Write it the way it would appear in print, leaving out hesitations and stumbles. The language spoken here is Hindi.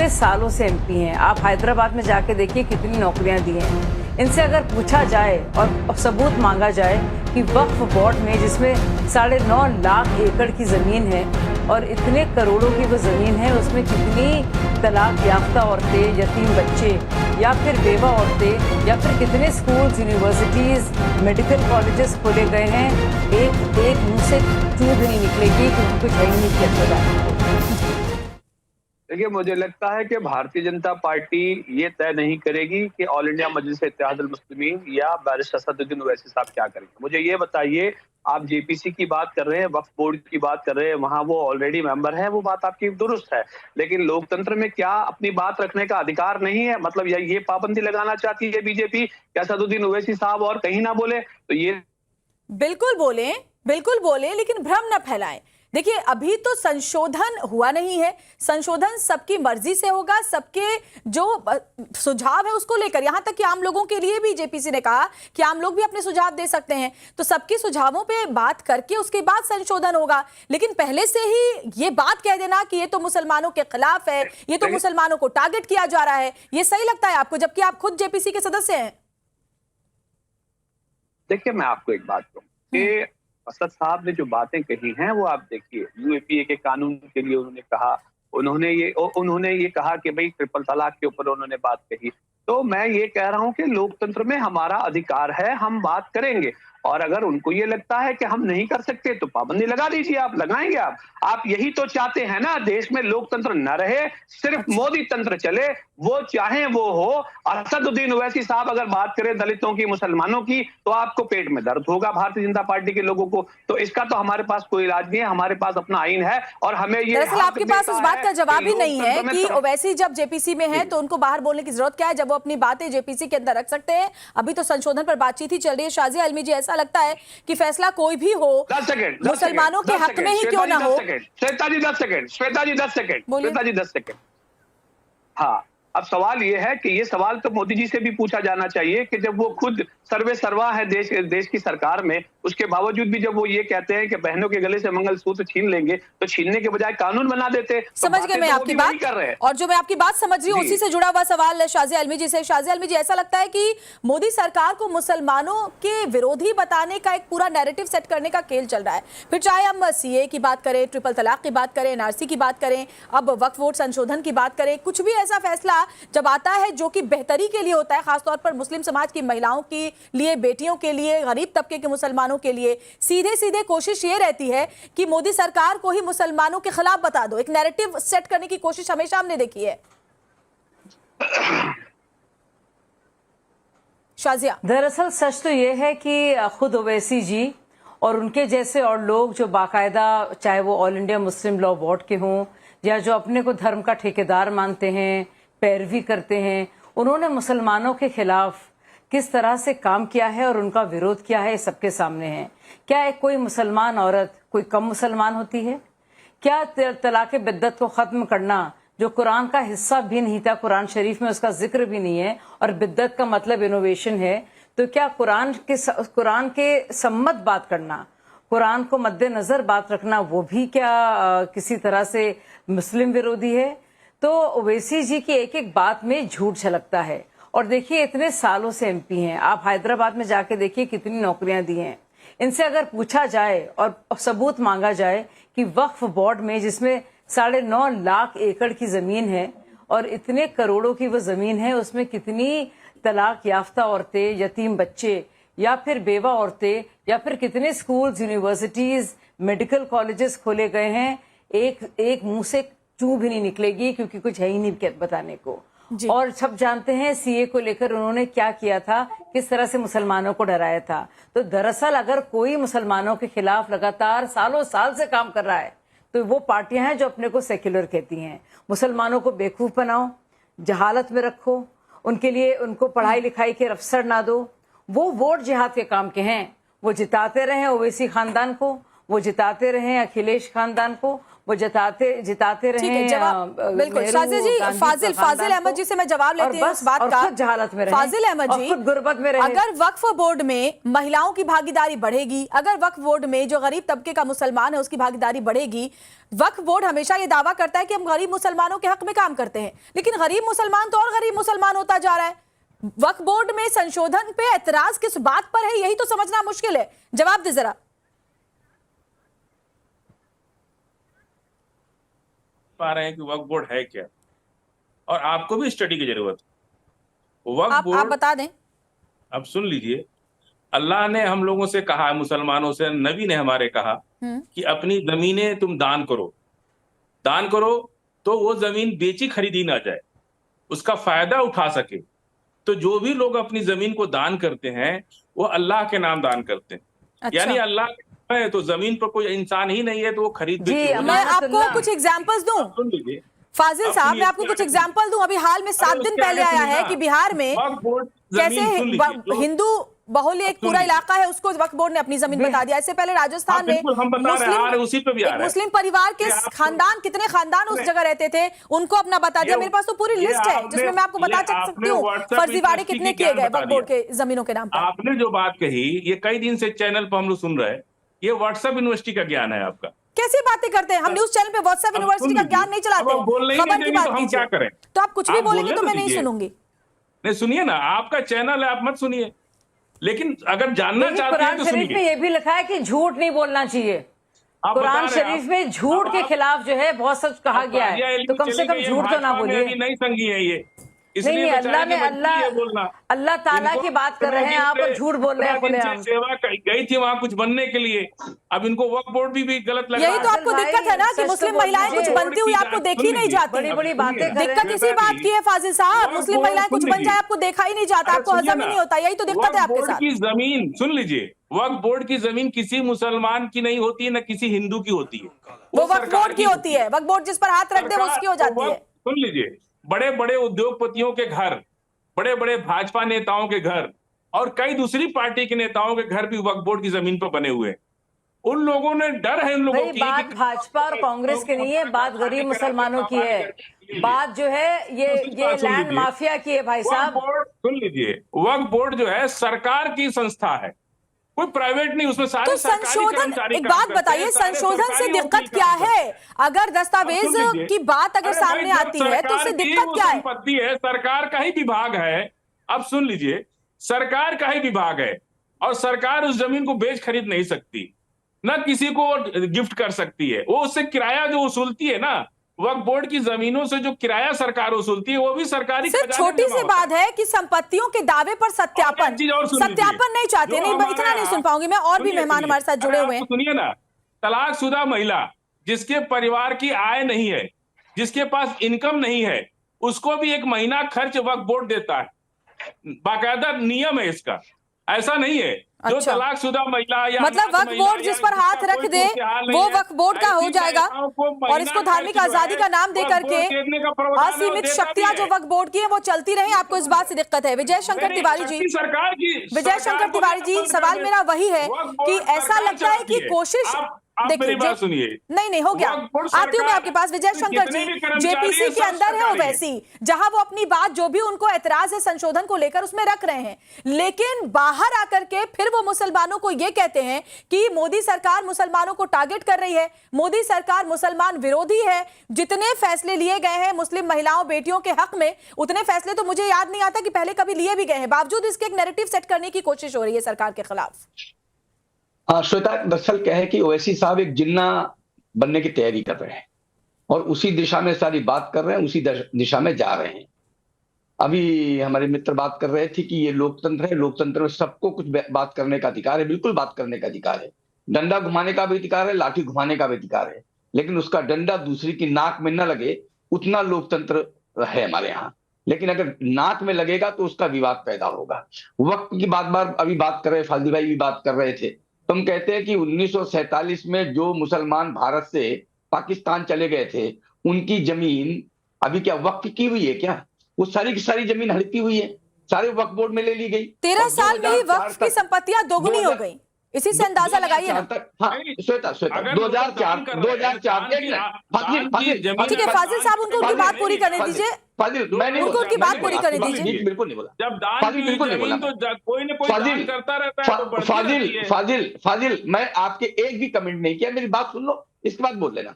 इतने सालों से एमपी हैं, आप हैदराबाद में जाके देखिए कितनी नौकरियां दी हैं। इनसे अगर पूछा जाए और सबूत मांगा जाए कि वक्फ बोर्ड में जिसमें 9.5 लाख एकड़ की ज़मीन है और इतने करोड़ों की वो ज़मीन है, उसमें कितनी तलाक याफ्ता औरतें, यतीम बच्चे या फिर बेवा औरतें या फिर कितने स्कूल्स, यूनिवर्सिटीज़, मेडिकल कॉलेजेस खोले गए हैं, एक मुंह से चूं भी नहीं निकलेगी क्योंकि कुछ है ही नहीं किया। देखिए, मुझे लगता है कि भारतीय जनता पार्टी ये तय नहीं करेगी कि ऑल इंडिया मजलिस-ए-इत्तेहादुल मुस्लिमीन या बैरिस्टर असदुद्दीन ओवैसी साहब क्या करेंगे। मुझे ये बताइए, आप जेपीसी की बात कर रहे हैं, वक्फ बोर्ड की बात कर रहे हैं, वहाँ वो ऑलरेडी मेंबर है, वो बात आपकी दुरुस्त है। लेकिन लोकतंत्र में क्या अपनी बात रखने का अधिकार नहीं है? मतलब ये पाबंदी लगाना चाहती है बीजेपी कि असदुद्दीन ओवैसी साहब और कहीं ना बोले? तो ये बिल्कुल बोले, लेकिन भ्रम न फैलाएं। देखिए, अभी तो संशोधन हुआ नहीं है। संशोधन सबकी मर्जी से होगा, सबके जो सुझाव है उसको लेकर, यहां तक कि आम लोगों के लिए भी जेपीसी ने कहा कि आम लोग भी अपने सुझाव दे सकते हैं। तो सबके सुझावों पे बात करके उसके बाद संशोधन होगा। लेकिन पहले से ही ये बात कह देना कि ये तो मुसलमानों के खिलाफ है, ये तो मुसलमानों को टारगेट किया जा रहा है, ये सही लगता है आपको, जबकि आप खुद जेपीसी के सदस्य हैं? देखिए, मैं आपको एक बात कहूँ कि असद साहब ने जो बातें कही हैं वो आप देखिए, यूएपीए के कानून के लिए उन्होंने ये कहा कि भाई ट्रिपल तलाक के ऊपर उन्होंने बात कही। तो मैं ये कह रहा हूं कि लोकतंत्र में हमारा अधिकार है, हम बात करेंगे। और अगर उनको ये लगता है कि हम नहीं कर सकते तो पाबंदी लगा दीजिए, आप लगाएंगे। आप यही तो चाहते हैं ना, देश में लोकतंत्र न रहे, सिर्फ मोदी तंत्र चले, वो चाहे वो हो। असदुद्दीन ओवैसी साहब अगर बात करें दलितों की, मुसलमानों की, तो आपको पेट में दर्द होगा भारतीय जनता पार्टी के लोगों को। तो इसका तो हमारे पास कोई इलाज नहीं है, हमारे पास अपना आईन है और हमें ये दरअसल आपके पास उस बात का जवाब ही नहीं है कि ओवैसी जब जेपीसी में है तो उनको बाहर बोलने की जरूरत क्या है, जब वो अपनी बातें जेपीसी के अंदर रख सकते हैं। अभी तो संशोधन पर बातचीत ही चल रही है। शाजिया अलमी जी, ऐसा लगता है कि फैसला कोई भी हो, मुसलमानों के हक में ही क्यों ना हो। श्वेता जी 10 सेकंड। हाँ, अब सवाल ये है कि ये सवाल तो मोदी जी से भी पूछा जाना चाहिए कि जब वो खुद सर्वे सर्वा है देश की सरकार में, उसके बावजूद भी जब वो ये कहते हैं कि बहनों के गले से मंगलसूत्र छीन लेंगे, तो छीनने के बजाय कानून बना देते। समझ गए मैं आपकी बात, और जो मैं आपकी बात समझ रही हूँ उसी से जुड़ा हुआ सवाल शाजिया अलमी जी से। शाजिया अलमी जी, ऐसा लगता है कि मोदी सरकार को मुसलमानों के विरोधी बताने का एक पूरा नैरेटिव सेट करने का खेल चल रहा है। फिर चाहे हम सीए की बात करें, ट्रिपल तलाक की बात करें, एनआरसी की बात करें, अब वक्फ बोर्ड संशोधन की बात करें, कुछ भी ऐसा फैसला जब आता है जो कि बेहतरी के लिए होता है, खासतौर पर मुस्लिम समाज की महिलाओं के लिए, बेटियों के लिए, गरीब तबके के मुसलमानों के लिए, सीधे कोशिश ये रहती है कि मोदी सरकार को ही मुसलमानों के खिलाफ बता दो। एक नैरेटिव सेट करने की कोशिश हमेशा हमने देखी है। शाजिया, दरअसल सच तो ये है कि खुद ओवैसी जी और उनके जैसे और लोग जो बाकायदा, चाहे वो all India Muslim law board के हों या जो अपने को धर्म का ठेकेदार मानते हैं, पैरवी करते हैं, उन्होंने मुसलमानों के खिलाफ किस तरह से काम किया है और उनका विरोध किया है, सबके सामने है। क्या एक कोई मुसलमान औरत कोई कम मुसलमान होती है? क्या तलाक़े बिद्दत को ख़त्म करना, जो कुरान का हिस्सा भी नहीं था, कुरान शरीफ में उसका जिक्र भी नहीं है, और बिद्दत का मतलब इनोवेशन है, तो क्या कुरान के सम्मत बात करना, कुरान को मद्देनज़र बात रखना, वो भी क्या किसी तरह से मुस्लिम विरोधी है? तो ओवैसी जी की एक एक बात में झूठ झलकता है। और देखिए, इतने सालों से एमपी हैं, आप हैदराबाद में जाके देखिए कितनी नौकरियां दी हैं। इनसे अगर पूछा जाए और सबूत मांगा जाए कि वक्फ बोर्ड में जिसमें 9.5 लाख एकड़ की ज़मीन है और इतने करोड़ों की वो ज़मीन है, उसमें कितनी तलाक याफ्ता औरतें, यतीम बच्चे या फिर बेवा औरतें या फिर कितने स्कूल्स, यूनिवर्सिटीज़, मेडिकल कॉलेजेस खोले गए हैं, एक मुंह से चूं भी नहीं निकलेगी क्योंकि कुछ है ही नहीं बताने को। और सब जानते हैं सीए को लेकर उन्होंने क्या किया था, किस तरह से मुसलमानों को डराया था। तो दरअसल अगर कोई मुसलमानों के खिलाफ लगातार सालों साल से काम कर रहा है तो वो पार्टियां हैं जो अपने को सेक्युलर कहती हैं। मुसलमानों को बेवकूफ़ बनाओ, जहालत में रखो, उनके लिए उनको पढ़ाई लिखाई के अवसर ना दो। वो वोट जिहाद के काम के हैं। वो जिताते रहे ओवैसी खानदान को, वो जिताते रहे अखिलेश खानदान को, वो जिताते ठीक है, रहे। जवाब बिल्कुल। नेहरू, शाजिल जी, गांधी फाजिल खानदान अहमद जी से मैं जवाब लेती हूँ इस बात और का। खुद जहालत में रहे, फाजिल अहमद और जी, खुद गुर्बत में रहे। अगर वक्फ बोर्ड में महिलाओं की भागीदारी बढ़ेगी, अगर वक्फ बोर्ड में जो गरीब तबके का मुसलमान है उसकी भागीदारी बढ़ेगी, वक्फ बोर्ड हमेशा ये दावा करता है कि हम गरीब मुसलमानों के हक में काम करते हैं, लेकिन गरीब मुसलमान तो और गरीब मुसलमान होता जा रहा है। वक्फ बोर्ड में संशोधन पे एतराज किस बात पर है, यही तो समझना मुश्किल है। जवाब दे जरा। पा रहे हैं कि वक्फ बोर्ड है क्या, और आपको भी स्टडी की जरूरत है। वक्फ बोर्ड आप बता दें। अब सुन लीजिए, अल्लाह ने हम लोगों से कहा, मुसलमानों से, नबी ने हमारे कहा कि अपनी जमीनें तुम दान करो। दान करो तो वो जमीन बेची खरीदी ना जाए, उसका फायदा उठा सके। तो जो भी लोग अपनी जमीन को दान करते हैं वो अल्लाह के नाम दान करते हैं। अच्छा। यानी अल्लाह है तो जमीन पर कोई इंसान ही नहीं है तो वो खरीद बेची हो मैं जाए। आपको कुछ एग्जांपल्स दूं। सुन लीजिए फाजिल साहब, मैं आपको कुछ एग्जांपल दूं। अभी हाल में 7 दिन पहले आया है कि बिहार में कैसे हिंदू बहुल एक पूरा इलाका है, उसको वक्फ बोर्ड ने अपनी जमीन बता दिया। इससे पहले राजस्थान में मुस्लिम परिवार के खानदान, कितने खानदान उस जगह रहते थे, उनको अपना बता दिया। मेरे पास तो पूरी लिस्ट है जिसमें मैं आपको बता सकती हूँ फर्जीवाड़े कितने किए गए वक्फ बोर्ड के जमीनों के नाम पर। आपने जो बात कही, ये कई दिन से चैनल पर हम लोग सुन रहे हैं, ये व्हाट्सएप यूनिवर्सिटी का ज्ञान है आपका। कैसी बातें करते हैं? हम न्यूज चैनल पे व्हाट्सएप यूनिवर्सिटी का ज्ञान नहीं चलाते, खबर की बात कीजिए। क्या करें? तो आप कुछ भी बोलेंगे तो मैं नहीं सुनूंगी। नहीं सुनिए ना, आपका चैनल है, आप मत सुनिए, लेकिन अगर जानना चाहते हैं तो कुरान शरीफ में ये भी लिखा है कि झूठ नहीं बोलना चाहिए। कुरान शरीफ में झूठ के खिलाफ जो है बहुत सच कहा गया है, तो कम से कम झूठ तो ना बोलिए। नहीं संगी है ये, नहीं, अल्लाह ताला की बात कर रहे हैं आप, और झूठ बोल रहे हैं खुलेआम। सेवा गई थी वहां कुछ बनने के लिए, अब इनको वक्फ बोर्ड भी गलत लग रहा है। यही तो आपको दिक्कत है ना कि मुस्लिम महिलाएं कुछ बनती हुई आपको देखी नहीं जाती। बड़ी बड़ी बातें दिक्कत इसी बात की है फाजिल साहब, मुस्लिम महिलाएं कुछ बन जाए आपको देखा ही नहीं जाता, आपको हजम ही नहीं होता। यही तो दिक्कत है आपके साथ। की जमीन सुन लीजिए, वक्फ बोर्ड की जमीन किसी मुसलमान की नहीं होती है, न किसी हिंदू की होती है, वो वक्फ बोर्ड की होती है। वक्फ बोर्ड जिस पर हाथ रख दे वो उसकी हो जाती है। सुन लीजिए, बड़े बड़े उद्योगपतियों के घर, बड़े बड़े भाजपा नेताओं के घर और कई दूसरी पार्टी के नेताओं के घर भी वक्फ बोर्ड की जमीन पर बने हुए हैं। उन लोगों ने डर है, उन लोगों की बात भाजपा और कांग्रेस की नहीं है, बात गरीब मुसलमानों की है। बात जो है ये लैंड माफिया की है भाई साहब। सुन लीजिए, वक्फ बोर्ड जो है सरकार की संस्था है, कोई प्राइवेट नहीं, उसमें सारे तो संशोधन, एक बात बताइए, संशोधन से दिक्कत क्या है? अगर दस्तावेज की बात अगर सामने आती है तो उससे दिक्कत क्या है? संपत्ति है, सरकार का ही विभाग है। अब सुन लीजिए, सरकार का ही विभाग है और सरकार उस जमीन को बेच खरीद नहीं सकती, ना किसी को गिफ्ट कर सकती है। वो उससे किराया जो वसूलती है ना, वक्फ बोर्ड की जमीनों से जो किराया सरकार वसूलती है वो भी सरकारी सिर्फ छोटी सी बात है कि संपत्तियों के दावे पर सत्यापन नहीं चाहते। नहीं, इतना नहीं सुन पाऊंगी मैं, और भी मेहमान हमारे साथ जुड़े हुए हैं। सुनिए ना, तलाकशुदा महिला जिसके परिवार की आय नहीं है, जिसके पास इनकम नहीं है, उसको भी एक महीना खर्च वक्फ बोर्ड देता है, बाकायदा नियम है इसका। ऐसा नहीं है जो तलाकशुदा महिला या मतलब वक्फ बोर्ड जिस पर हाथ रख दे वो वक्फ बोर्ड का हो जाएगा, और इसको धार्मिक आजादी का नाम दे करके असीमित शक्तियां जो वक्फ बोर्ड की है वो चलती रहे। आपको इस बात से दिक्कत है? विजय शंकर तिवारी जी, विजय शंकर तिवारी जी, सवाल मेरा वही है कि ऐसा लगता है कि कोशिश, देखिए सुनिए, नहीं हो गया, आती हूँ मैं आपके पास। विजय शंकर जी, जेपीसी के अंदर है ओवैसी, जहां वो अपनी बात जो भी उनको एतराज है संशोधन को लेकर उसमें रख रहे हैं, लेकिन बाहर आकर के फिर वो मुसलमानों को ये कहते हैं कि मोदी सरकार मुसलमानों को टारगेट कर रही है, मोदी सरकार मुसलमान विरोधी है। जितने फैसले लिए गए हैं मुस्लिम महिलाओं बेटियों के हक में, उतने फैसले तो मुझे याद नहीं आता कि पहले कभी लिए भी गए हैं। बावजूद इसके एक नैरेटिव सेट करने की कोशिश हो रही है सरकार के खिलाफ। श्वेता, दरअसल क्या है कि ओवैसी साहब एक जिन्ना बनने की तैयारी कर रहे हैं और उसी दिशा में सारी बात कर रहे हैं, उसी दिशा में जा रहे हैं। अभी हमारे मित्र बात कर रहे थे कि ये लोकतंत्र है, लोकतंत्र में सबको कुछ बात करने का अधिकार है, बिल्कुल बात करने का अधिकार है, डंडा घुमाने का भी अधिकार है, लाठी घुमाने का भी अधिकार है, लेकिन उसका डंडा दूसरी की नाक में न लगे, उतना लोकतंत्र है हमारे यहाँ। लेकिन अगर नाक में लगेगा तो उसका विवाद पैदा होगा। वक्त की बार अभी बात कर रहे, फाजिल भाई भी बात कर रहे थे, तो हम कहते हैं कि 1947 में जो मुसलमान भारत से पाकिस्तान चले गए थे, उनकी जमीन अभी क्या वक्फ की हुई है क्या? वो सारी की सारी जमीन हड़पी हुई है, सारे वक्फ बोर्ड में ले ली गई। 13 साल में ही वक्फ की संपत्तियां दोगुनी हो गई। इसी से अंदाजा लगाइए ना। हाँ श्वेता, 2004 ठीक है फाजिल साहब, उनको उनकी बात पूरी करने दीजिए। फाजिल, मैं नहीं उनको उनकी बात पूरी करने दीजिए। बिल्कुल नहीं बोला। जब दान फाजिल की बिल्कुल नहीं जमीन बोला। तो कोई ना कोई दान करता रहता है, तो बढ़ती रहती है। फाजिल, मैं आपके एक भी कमेंट नहीं किया, मेरी बात सुन लो, इसके बाद बोल लेना।